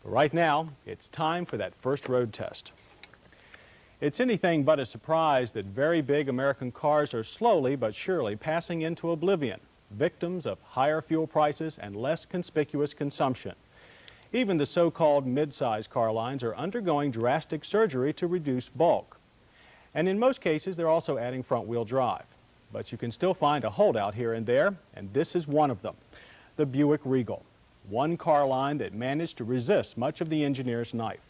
Right now, it's time for that first road test. It's anything but a surprise that very big American cars are slowly but surely passing into oblivion, victims of higher fuel prices and less conspicuous consumption. Even the so-called mid-size car lines are undergoing drastic surgery to reduce bulk. And in most cases, they're also adding front-wheel drive. But you can still find a holdout here and there, and this is one of them, the Buick Regal. One car line that managed to resist much of the engineer's knife.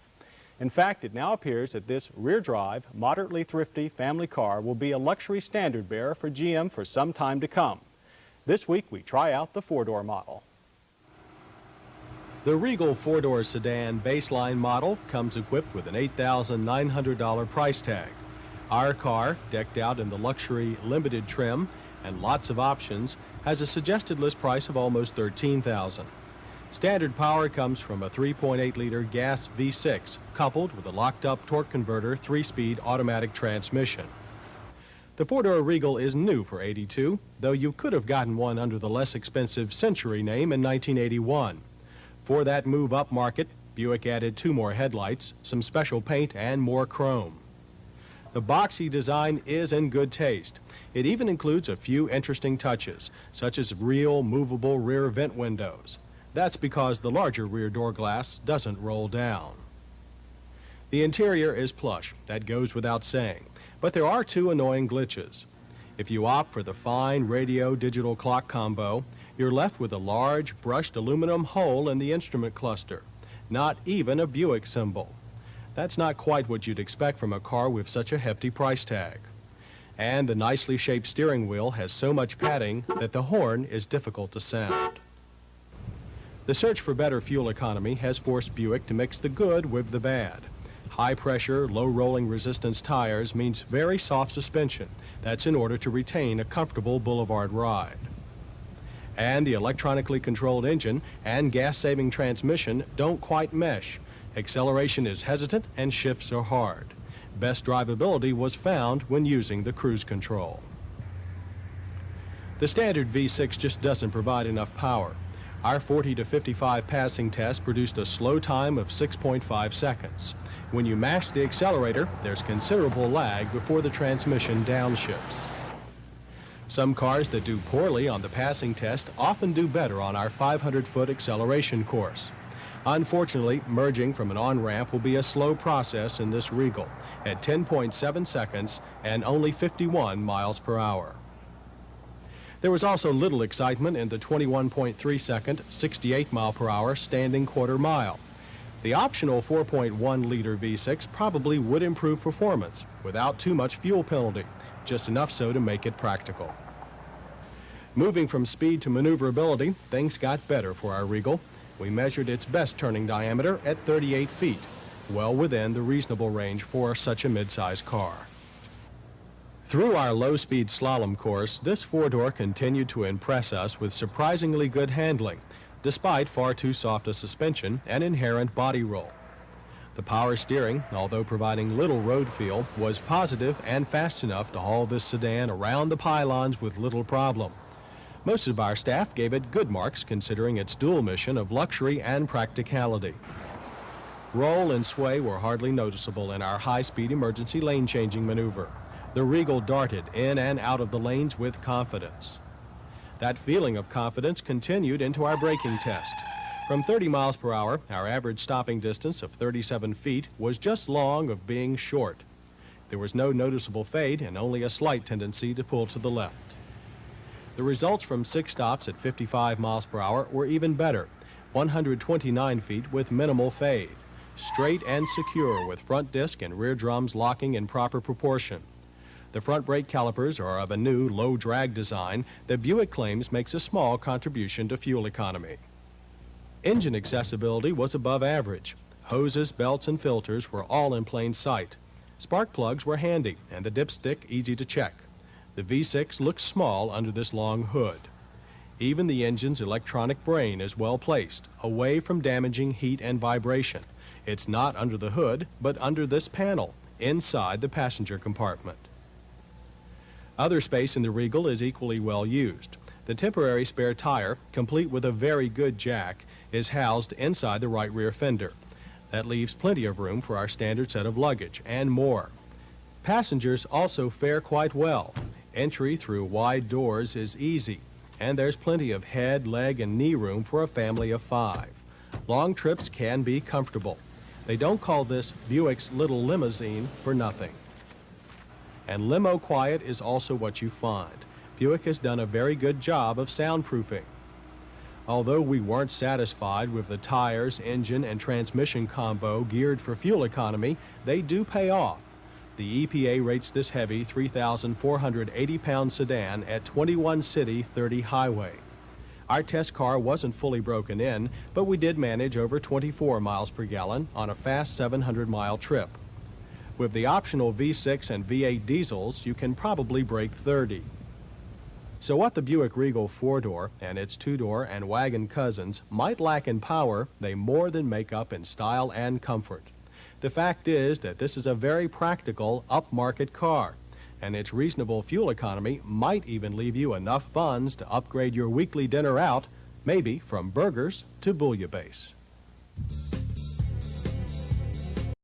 In fact, it now appears that this rear-drive, moderately thrifty family car will be a luxury standard bearer for GM for some time to come. This week, we try out the four-door model. The Regal four-door sedan baseline model comes equipped with an $8,900 price tag. Our car, decked out in the luxury limited trim and lots of options, has a suggested list price of almost $13,000. Standard power comes from a 3.8-liter gas V6 coupled with a locked-up torque converter 3-speed automatic transmission. The four-door Regal is new for '82, though you could have gotten one under the less expensive Century name in 1981. For that move-up market, Buick added 2 more headlights, some special paint, and more chrome. The boxy design is in good taste. It even includes a few interesting touches, such as real movable rear vent windows. That's because the larger rear door glass doesn't roll down. The interior is plush, that goes without saying, but there are 2 annoying glitches. If you opt for the fine radio-digital clock combo, you're left with a large brushed aluminum hole in the instrument cluster, not even a Buick symbol. That's not quite what you'd expect from a car with such a hefty price tag. And the nicely shaped steering wheel has so much padding that the horn is difficult to sound. The search for better fuel economy has forced Buick to mix the good with the bad. High-pressure, low-rolling resistance tires means very soft suspension. That's in order to retain a comfortable boulevard ride. And the electronically controlled engine and gas-saving transmission don't quite mesh. Acceleration is hesitant and shifts are hard. Best drivability was found when using the cruise control. The standard V6 just doesn't provide enough power. Our 40 to 55 passing test produced a slow time of 6.5 seconds. When you mash the accelerator, there's considerable lag before the transmission downshifts. Some cars that do poorly on the passing test often do better on our 500-foot acceleration course. Unfortunately, merging from an on-ramp will be a slow process in this Regal at 10.7 seconds and only 51 miles per hour. There was also little excitement in the 21.3-second, 68-mile-per-hour standing quarter mile. The optional 4.1-liter V6 probably would improve performance without too much fuel penalty, just enough so to make it practical. Moving from speed to maneuverability, things got better for our Regal. We measured its best turning diameter at 38 feet, well within the reasonable range for such a mid-size car. Through our low-speed slalom course, this four-door continued to impress us with surprisingly good handling, despite far too soft a suspension and inherent body roll. The power steering, although providing little road feel, was positive and fast enough to haul this sedan around the pylons with little problem. Most of our staff gave it good marks considering its dual mission of luxury and practicality. Roll and sway were hardly noticeable in our high-speed emergency lane-changing maneuver. The Regal darted in and out of the lanes with confidence. That feeling of confidence continued into our braking test. From 30 miles per hour, our average stopping distance of 37 feet was just long of being short. There was no noticeable fade and only a slight tendency to pull to the left. The results from 6 stops at 55 miles per hour were even better, 129 feet with minimal fade, straight and secure with front disc and rear drums locking in proper proportion. The front brake calipers are of a new low-drag design that Buick claims makes a small contribution to fuel economy. Engine accessibility was above average. Hoses, belts, and filters were all in plain sight. Spark plugs were handy and the dipstick easy to check. The V6 looks small under this long hood. Even the engine's electronic brain is well placed, away from damaging heat and vibration. It's not under the hood, but under this panel, inside the passenger compartment. Other space in the Regal is equally well used. The temporary spare tire, complete with a very good jack, is housed inside the right rear fender. That leaves plenty of room for our standard set of luggage and more. Passengers also fare quite well. Entry through wide doors is easy, and there's plenty of head, leg, and knee room for a family of 5. Long trips can be comfortable. They don't call this Buick's little limousine for nothing. And limo quiet is also what you find. Buick has done a very good job of soundproofing. Although we weren't satisfied with the tires, engine, and transmission combo geared for fuel economy, they do pay off. The EPA rates this heavy 3,480-pound sedan at 21 city, 30 highway. Our test car wasn't fully broken in, but we did manage over 24 miles per gallon on a fast 700-mile trip. With the optional V6 and V8 diesels, you can probably break 30. So what the Buick Regal 4-door and its 2-door and wagon cousins might lack in power, they more than make up in style and comfort. The fact is that this is a very practical, upmarket car, and its reasonable fuel economy might even leave you enough funds to upgrade your weekly dinner out, maybe from burgers to bouillabaisse.